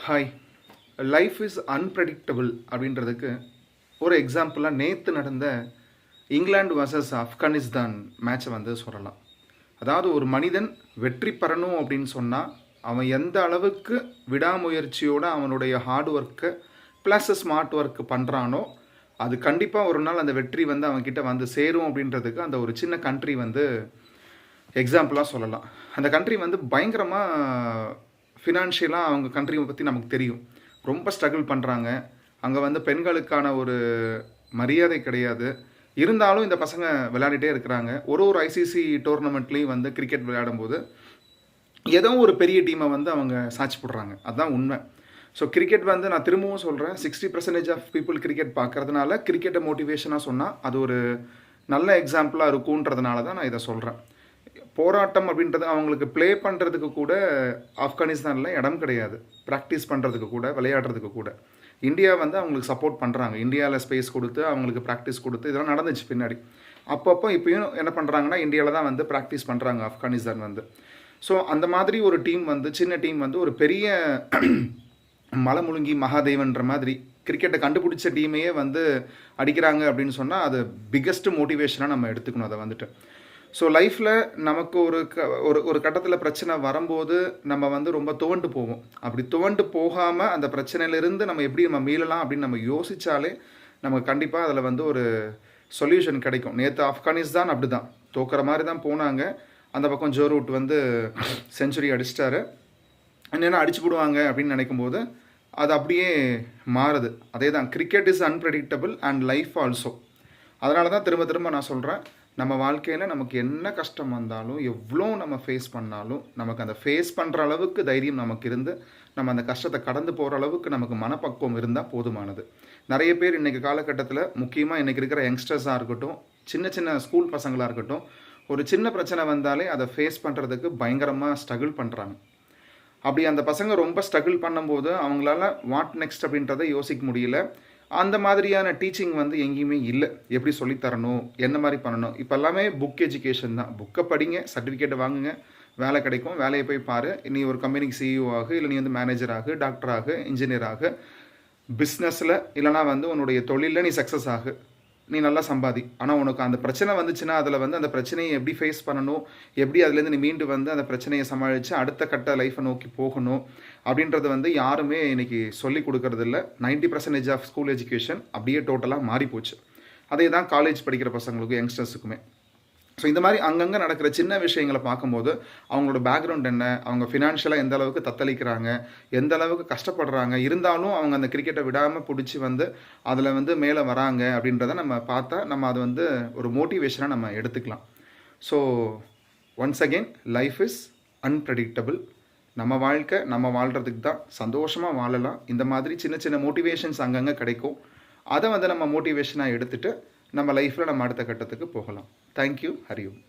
Hi. Life is unpredictable அப்படின்றதுக்கு ஒரு எக்ஸாம்பிளாக நேற்று நடந்த இங்கிலாந்து வர்சஸ் ஆப்கானிஸ்தான் மேட்சை வந்து சொல்லலாம். அதாவது ஒரு மனிதன் வெற்றி பெறணும் அப்படின்னு சொன்னால் அவன் எந்த அளவுக்கு விடாமுயற்சியோடு அவனுடைய ஹார்ட் ஒர்க்கை ப்ளஸ் ஸ்மார்ட் ஒர்க்கு பண்ணுறானோ அது கண்டிப்பாக ஒரு நாள் அந்த வெற்றி வந்து அவன்கிட்ட வந்து சேரும் அப்படின்றதுக்கு அந்த ஒரு சின்ன கண்ட்ரி வந்து எக்ஸாம்பிளாக சொல்லலாம். அந்த கண்ட்ரி வந்து பயங்கரமாக ஃபினான்ஷியலாக அவங்க கண்ட்ரியை பற்றி நமக்கு தெரியும். ரொம்ப ஸ்ட்ரகிள் பண்ணுறாங்க. அங்கே வந்து பெண்களுக்கான ஒரு மரியாதை கிடையாது. இருந்தாலும் இந்த பசங்க விளையாடிட்டே இருக்கிறாங்க. ஒரு ஐசிசி டோர்னமெண்ட்லேயும் வந்து கிரிக்கெட் விளையாடும்போது ஏதோ ஒரு பெரிய டீமை வந்து அவங்க சாட்சி போடுறாங்க. அதுதான் உண்மை. ஸோ கிரிக்கெட் வந்து நான் திரும்பவும் சொல்கிறேன், 60% ஆஃப் பீப்புள் கிரிக்கெட் பார்க்குறதுனால கிரிக்கெட்டை மோட்டிவேஷனாக சொன்னால் அது ஒரு நல்ல எக்ஸாம்பிளாக இருக்குன்றதுனால தான் நான் இதை சொல்கிறேன். போராட்டம் அப்படின்றது அவங்களுக்கு ப்ளே பண்ணுறதுக்கு கூட ஆப்கானிஸ்தானில் இடம் கிடையாது. ப்ராக்டிஸ் பண்ணுறதுக்கு கூட, விளையாடுறதுக்கு கூட. இந்தியா வந்து அவங்களுக்கு சப்போர்ட் பண்ணுறாங்க. இந்தியாவில் ஸ்பேஸ் கொடுத்து அவங்களுக்கு ப்ராக்டிஸ் கொடுத்து இதெல்லாம் நடந்துச்சு பின்னாடி. அப்பப்போ இப்போயும் என்ன பண்ணுறாங்கன்னா இந்தியாவில் தான் வந்து ப்ராக்டிஸ் பண்ணுறாங்க ஆப்கானிஸ்தான் வந்து. ஸோ அந்த மாதிரி ஒரு டீம் வந்து சின்ன டீம் வந்து ஒரு பெரிய மலை முழுங்கி மகாதேவன்ற மாதிரி கிரிக்கெட்டை கண்டுபிடிச்ச டீமையே வந்து அடிக்கிறாங்க அப்படின்னு சொன்னால் அது பிக்கஸ்ட் மோட்டிவேஷனாக நம்ம எடுத்துக்கணும் அதை வந்துட்டு. ஸோ லைஃப்பில் நமக்கு ஒரு கட்டத்தில் பிரச்சனை வரும்போது நம்ம வந்து ரொம்ப துவண்டு போவோம். அப்படி துவண்டு போகாமல் அந்த பிரச்சனையிலேருந்து நம்ம எப்படி நம்ம மீளலாம் அப்படின்னு நம்ம யோசித்தாலே நமக்கு கண்டிப்பாக அதில் வந்து ஒரு சொல்யூஷன் கிடைக்கும். நேற்று ஆப்கானிஸ்தான் அப்படி தான் தோக்கிற மாதிரி தான் போனாங்க. அந்த பக்கம் ஜோ ரூட் வந்து செஞ்சுரி அடிச்சிட்டாரு. என்னென்னா அடிச்சு விடுவாங்க அப்படின்னு நினைக்கும் போது அது அப்படியே மாறுது. அதே தான் cricket is unpredictable and life also. அதனால தான் திரும்ப திரும்ப நான் சொல்கிறேன், நம்ம வாழ்க்கையில் நமக்கு என்ன கஷ்டம் வந்தாலும் எவ்வளோ நம்ம ஃபேஸ் பண்ணாலும் நமக்கு அந்த ஃபேஸ் பண்ணுற அளவுக்கு தைரியம் நமக்கு இருந்து நம்ம அந்த கஷ்டத்தை கடந்து போகிற அளவுக்கு நமக்கு மனப்பக்குவம் இருந்தால் போதுமானது. நிறைய பேர் இன்றைக்கி காலகட்டத்தில் முக்கியமாக இன்றைக்கி இருக்கிற யங்ஸ்டர்ஸாக இருக்கட்டும், சின்ன சின்ன ஸ்கூல் பசங்களாக இருக்கட்டும், ஒரு சின்ன பிரச்சனை வந்தாலே அதை ஃபேஸ் பண்ணுறதுக்கு பயங்கரமாக ஸ்ட்ரகிள் பண்ணுறாங்க. அப்படி அந்த பசங்க ரொம்ப ஸ்ட்ரகிள் பண்ணும்போது அவங்களால வாட் நெக்ஸ்ட் அப்படின்றத யோசிக்க முடியல. அந்த மாதிரியான டீச்சிங் வந்து எங்கேயுமே இல்லை. எப்படி சொல்லித்தரணும், என்ன மாதிரி பண்ணணும். இப்போ எல்லாமே புக் எஜுகேஷன் தான். புக்கை படிங்க, சர்டிஃபிகேட்டை வாங்குங்க, வேலை கிடைக்கும், வேலையை போய் பாரு. நீ ஒரு கம்பெனிக்கு சிஇஓ ஆகு, இல்லை நீ வந்து மேனேஜர் ஆகு, டாக்டர் ஆகு, இன்ஜினியர் ஆகு, பிஸ்னஸில் இல்லைனா வந்து உன்னுடைய தொழிலில் நீ சக்ஸஸ் ஆகு, நீ நல்லா சம்பாதி. ஆனால் உனக்கு அந்த பிரச்சனை வந்துச்சுன்னா அதில் வந்து அந்த பிரச்சனையை எப்படி ஃபேஸ் பண்ணணும், எப்படி அதுலேருந்து நீ மீண்டு வந்து அந்த பிரச்சனையை சமாளித்து அடுத்த கட்ட லைஃப்பை நோக்கி போகணும் அப்படின்றது வந்து யாருமே இன்றைக்கி சொல்லி கொடுக்கறதில்ல. 90% ஆஃப் ஸ்கூல் எஜுகேஷன் அப்படியே டோட்டலாக மாறி போச்சு. அதே தான் காலேஜ் படிக்கிற பசங்களுக்கும் யங்ஸ்டர்ஸுக்குமே. ஸோ இந்த மாதிரி அங்கங்கே நடக்கிற சின்ன விஷயங்களை பார்க்கும்போது அவங்களோட பேக்ரவுண்ட் என்ன, அவங்க ஃபினான்ஷியலாக எந்த அளவுக்கு தத்தளிக்கிறாங்க, எந்த அளவுக்கு கஷ்டப்படுறாங்க, இருந்தாலும் அவங்க அந்த கிரிக்கெட்டை விடாமல் பிடிச்சி வந்து அதில் வந்து மேலே வராங்க அப்படின்றத நம்ம பார்த்தா நம்ம அது வந்து ஒரு மோட்டிவேஷனாக நம்ம எடுத்துக்கலாம். So once again, life is unpredictable. நம்ம வாழ்க்கை நம்ம வாழ்கிறதுக்கு தான், சந்தோஷமாக வாழலாம். இந்த மாதிரி சின்ன சின்ன மோட்டிவேஷன்ஸ் அங்கங்கே கிடைக்கும். அதை வந்து நம்ம மோட்டிவேஷனாக எடுத்துகிட்டு நம்ம லைஃப்பில் நம்ம அடுத்த கட்டத்துக்கு போகலாம். தேங்க்யூ. ஹரி ஓம்.